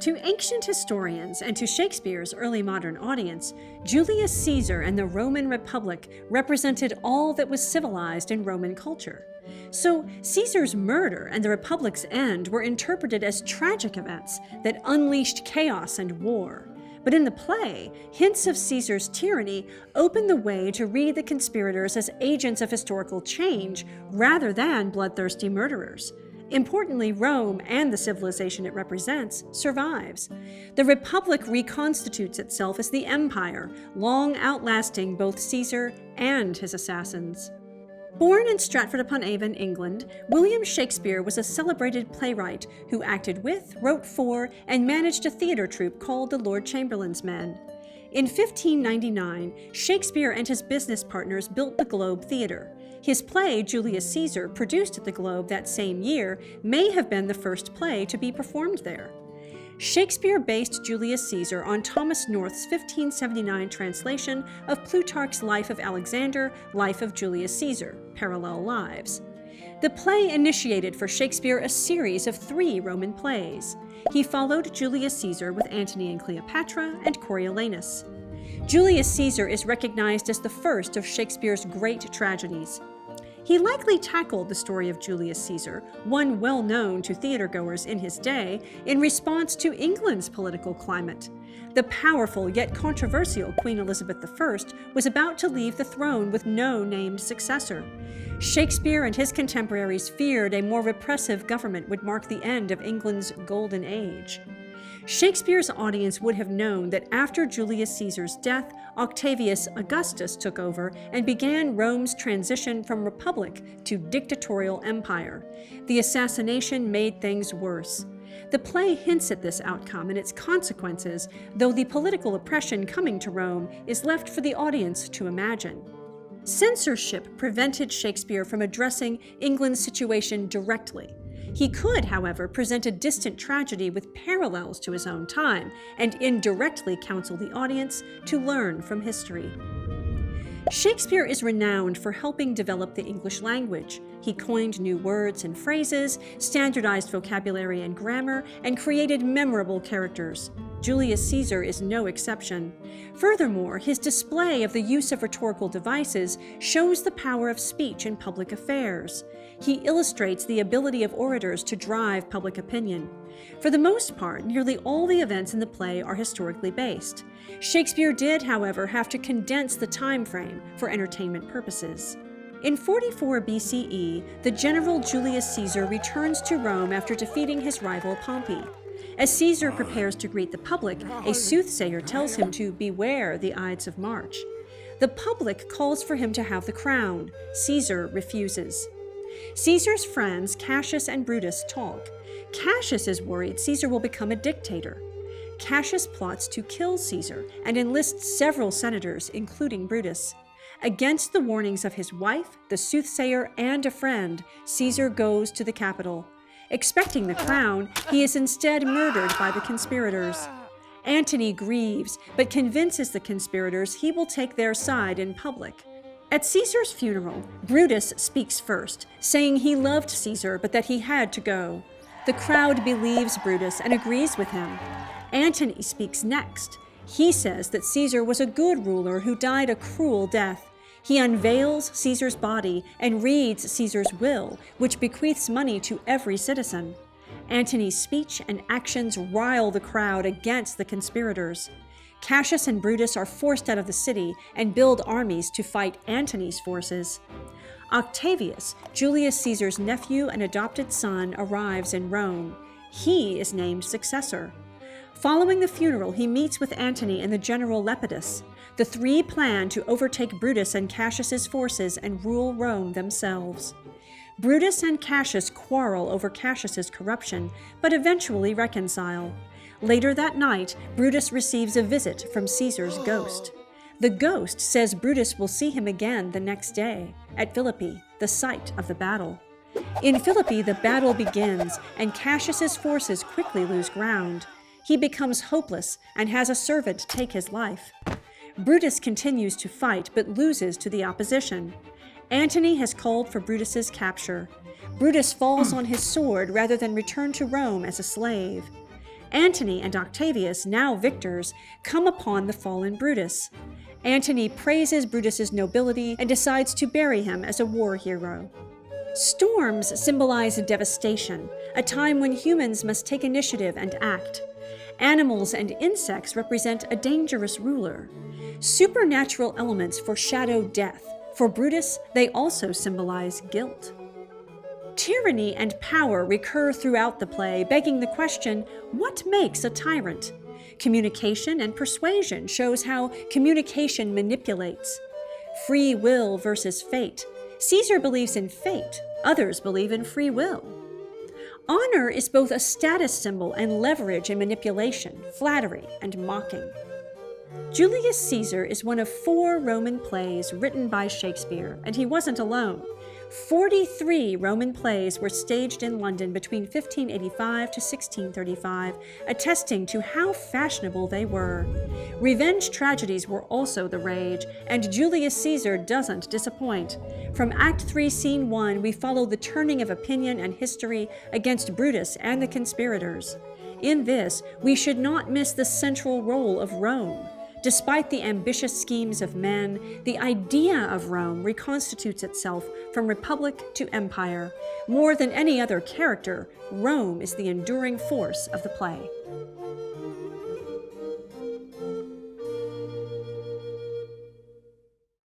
To ancient historians and to Shakespeare's early modern audience, Julius Caesar and the Roman Republic represented all that was civilized in Roman culture. So Caesar's murder and the Republic's end were interpreted as tragic events that unleashed chaos and war. But in the play, hints of Caesar's tyranny open the way to read the conspirators as agents of historical change rather than bloodthirsty murderers. Importantly, Rome and the civilization it represents survives. The Republic reconstitutes itself as the empire, long outlasting both Caesar and his assassins. Born in Stratford-upon-Avon, England, William Shakespeare was a celebrated playwright who acted with, wrote for, and managed a theater troupe called the Lord Chamberlain's Men. In 1599, Shakespeare and his business partners built the Globe Theatre. His play, Julius Caesar, produced at the Globe that same year, may have been the first play to be performed there. Shakespeare based Julius Caesar on Thomas North's 1579 translation of Plutarch's Life of Alexander, Life of Julius Caesar, Parallel Lives. The play initiated for Shakespeare a series of 3 Roman plays. He followed Julius Caesar with Antony and Cleopatra and Coriolanus. Julius Caesar is recognized as the first of Shakespeare's great tragedies. He likely tackled the story of Julius Caesar, one well known to theatergoers in his day, in response to England's political climate. The powerful yet controversial Queen Elizabeth I was about to leave the throne with no named successor. Shakespeare and his contemporaries feared a more repressive government would mark the end of England's golden age. Shakespeare's audience would have known that after Julius Caesar's death, Octavius Augustus took over and began Rome's transition from republic to dictatorial empire. The assassination made things worse. The play hints at this outcome and its consequences, though the political oppression coming to Rome is left for the audience to imagine. Censorship prevented Shakespeare from addressing England's situation directly. He could, however, present a distant tragedy with parallels to his own time and indirectly counsel the audience to learn from history. Shakespeare is renowned for helping develop the English language. He coined new words and phrases, standardized vocabulary and grammar, and created memorable characters. Julius Caesar is no exception. Furthermore, his display of the use of rhetorical devices shows the power of speech in public affairs. He illustrates the ability of orators to drive public opinion. For the most part, nearly all the events in the play are historically based. Shakespeare did, however, have to condense the time frame for entertainment purposes. In 44 BCE, the general Julius Caesar returns to Rome after defeating his rival Pompey. As Caesar prepares to greet the public, a soothsayer tells him to beware the Ides of March. The public calls for him to have the crown. Caesar refuses. Caesar's friends, Cassius and Brutus, talk. Cassius is worried Caesar will become a dictator. Cassius plots to kill Caesar and enlists several senators, including Brutus. Against the warnings of his wife, the soothsayer, and a friend, Caesar goes to the Capitol. Expecting the crown, he is instead murdered by the conspirators. Antony grieves, but convinces the conspirators he will take their side in public. At Caesar's funeral, Brutus speaks first, saying he loved Caesar but that he had to go. The crowd believes Brutus and agrees with him. Antony speaks next. He says that Caesar was a good ruler who died a cruel death. He unveils Caesar's body and reads Caesar's will, which bequeaths money to every citizen. Antony's speech and actions rile the crowd against the conspirators. Cassius and Brutus are forced out of the city and build armies to fight Antony's forces. Octavius, Julius Caesar's nephew and adopted son, arrives in Rome. He is named successor. Following the funeral, he meets with Antony and the general Lepidus. The 3 plan to overtake Brutus and Cassius's forces and rule Rome themselves. Brutus and Cassius quarrel over Cassius's corruption, but eventually reconcile. Later that night, Brutus receives a visit from Caesar's ghost. The ghost says Brutus will see him again the next day at Philippi, the site of the battle. In Philippi, the battle begins, and Cassius's forces quickly lose ground. He becomes hopeless and has a servant take his life. Brutus continues to fight but loses to the opposition. Antony has called for Brutus's capture. Brutus falls on his sword rather than return to Rome as a slave. Antony and Octavius, now victors, come upon the fallen Brutus. Antony praises Brutus's nobility and decides to bury him as a war hero. Storms symbolize devastation, a time when humans must take initiative and act. Animals and insects represent a dangerous ruler. Supernatural elements foreshadow death. For Brutus, they also symbolize guilt. Tyranny and power recur throughout the play, begging the question, what makes a tyrant? Communication and persuasion shows how communication manipulates. Free will versus fate. Caesar believes in fate, others believe in free will. Honor is both a status symbol and leverage in manipulation, flattery, and mocking. Julius Caesar is one of 4 Roman plays written by Shakespeare, and he wasn't alone. 43 Roman plays were staged in London between 1585 to 1635, attesting to how fashionable they were. Revenge tragedies were also the rage, and Julius Caesar doesn't disappoint. From Act 3, Scene 1, we follow the turning of opinion and history against Brutus and the conspirators. In this, we should not miss the central role of Rome. Despite the ambitious schemes of men, the idea of Rome reconstitutes itself from republic to empire. More than any other character, Rome is the enduring force of the play.